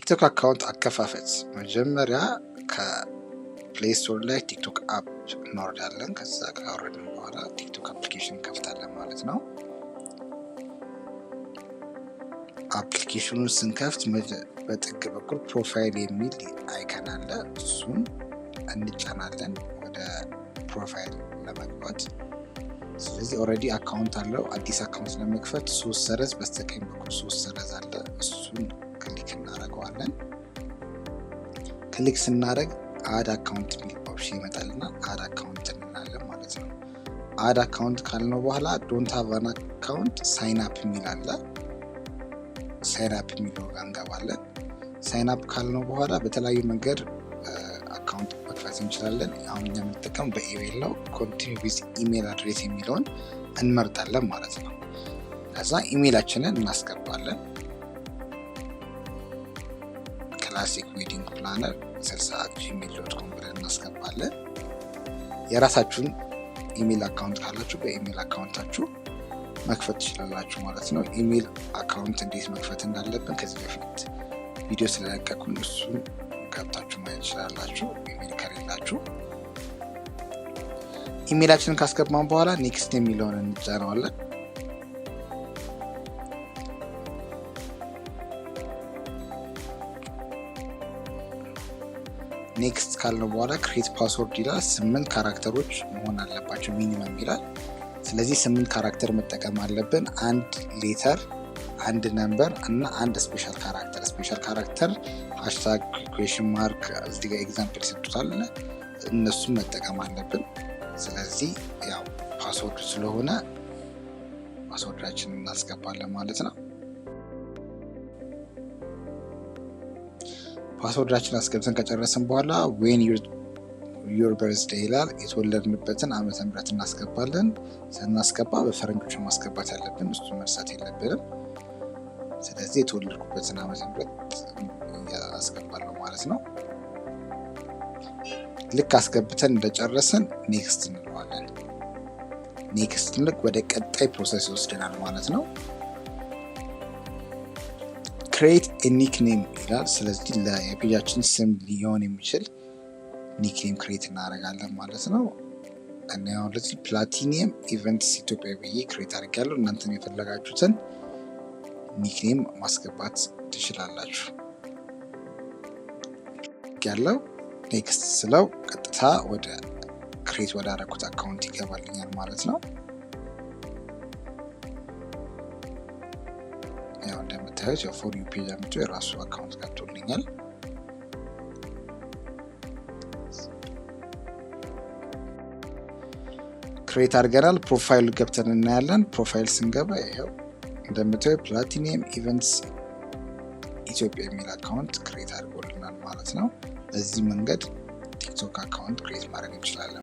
የቲክቶክ አካውንት አከፋፈት መጀመሪያ ከፕሌይ ስቶር ላይ ቲክቶክ አፕ እናወርዳለን። ከዛ ካወረድን በኋላ ቲክቶክ አፕሊኬሽን እንከፍታለን ማለት ነው። አፕሊኬሽኑን ስንከፍት በጥግ በኩል ፕሮፋይል የሚል አይከን አለ። እሱን እንጫናለን ወደ ፕሮፋይል ለመግባት። ስለዚህ ኦልሬዲ አካውንት አለው። አዲስ አካውንት ለመክፈት 3 ሰረዝ በስተቀኝ በኩል 3 ሰረዝ አለ። እሱን ክሊክ እናደርገዋለን። ክሊክ ስናደርግ አድ አካውንት የሚል ኦፕሽን ይመጣልና አድ አካውንት እንላለን ማለት ነው። አድ አካውንት ካልነው በኋላ ዶንት ሃቭ አን አካውንት ሳይን አፕ የሚል አለ። ሳይን አፕ የሚለው ጋር እንገባለን። ሳይን አፕ ካልነው በኋላ በተለያዩ መንገድ አካውንት መክፈት እንችላለን። አሁን የምንጠቀመው በኢሜል ነው። ኮንቲኒው ዊዝ ኢሜል አድሬስ የሚለውን እንመርጣለን ማለት ነው። ከዛ ኢሜላችንን እናስገባለን። ክላሲክ ዌዲንግ ፕላነር 60@gmail.com ብለን እናስገባለን። የራሳችሁን ኢሜል አካውንት ካላችሁ በኢሜል አካውንታችሁ መክፈት ትችላላችሁ ማለት ነው። ኢሜል አካውንት እንዴት መክፈት እንዳለብን ከዚህ በፊት ቪዲዮ ስለለቀኩን እሱን ገብታችሁ ማየት ትችላላችሁ። ኢሜል ከሌላችሁ ኢሜላችንን ካስገባን በኋላ ኔክስት የሚለውን እንጫነዋለን። ኔክስት ካልነው በኋላ ክሬት ፓስወርድ ይላል። 8 ካራክተሮች መሆን አለባቸው ሚኒመም ይላል። ስለዚህ 8 ካራክተር መጠቀም አለብን። 1 ሌተር፣ 1 ነምበር እና 1 ስፔሻል ካራክተር። ስፔሻል ካራክተር ሃሽታግ ኩዌሽን ማርክ እዚህ ጋር ኤግዛምፕል ይሰጡታል፣ እነሱን መጠቀም አለብን። ስለዚህ ያው ፓስወርድ ስለሆነ ፓስወርዳችንን እናስገባለን ማለት ነው። ፓስወርዳችንን አስገብተን ከጨረስን በኋላ ዌን ዩር በርዝዴይ ይላል። የተወለድንበትን ዓመተ ምህረት እናስገባለን። ስናስገባ በፈረንጆች ማስገባት ያለብን እሱ መርሳት የለብንም። ስለዚህ የተወለድኩበትን ዓመተ ምህረት ያስገባለሁ ማለት ነው። ልክ አስገብተን እንደጨረስን ኔክስት እንለዋለን። ኔክስት ልክ ወደ ቀጣይ ፕሮሰስ ይወስደናል ማለት ነው። ክሬት ኒክኔም ይላል። ስለዚህ የፔጃችን ስም ሊሆን የሚችል ኒክኔም ክሬት እናደርጋለን ማለት ነው። እና ያው ለዚህ ፕላቲኒየም ኢቨንትስ ኢትዮጵያ ብዬ ክሬት አድርጋለሁ። እናንተም የፈለጋችሁትን ኒክኔም ማስገባት ትችላላችሁ። ያለው ኔክስት ስለው ቀጥታ ወደ ክሬት ወደ አደረኩት አካውንት ይገባልኛል ማለት ነው። ያው እንደምታዩት የፎር ዩ ፔጅ አምጥቶ የራሱ አካውንት ገብቶልኛል። ክሬት አድርገናል። ፕሮፋይል ገብተን እናያለን። ፕሮፋይል ስንገባ ይሄው እንደምታዩት ፕላቲኒየም ኢቨንትስ ኢትዮጵያ የሚል አካውንት ክሬት አድርጎልናል ማለት ነው። በዚህ መንገድ ቲክቶክ አካውንት ክሬት ማድረግ እንችላለን።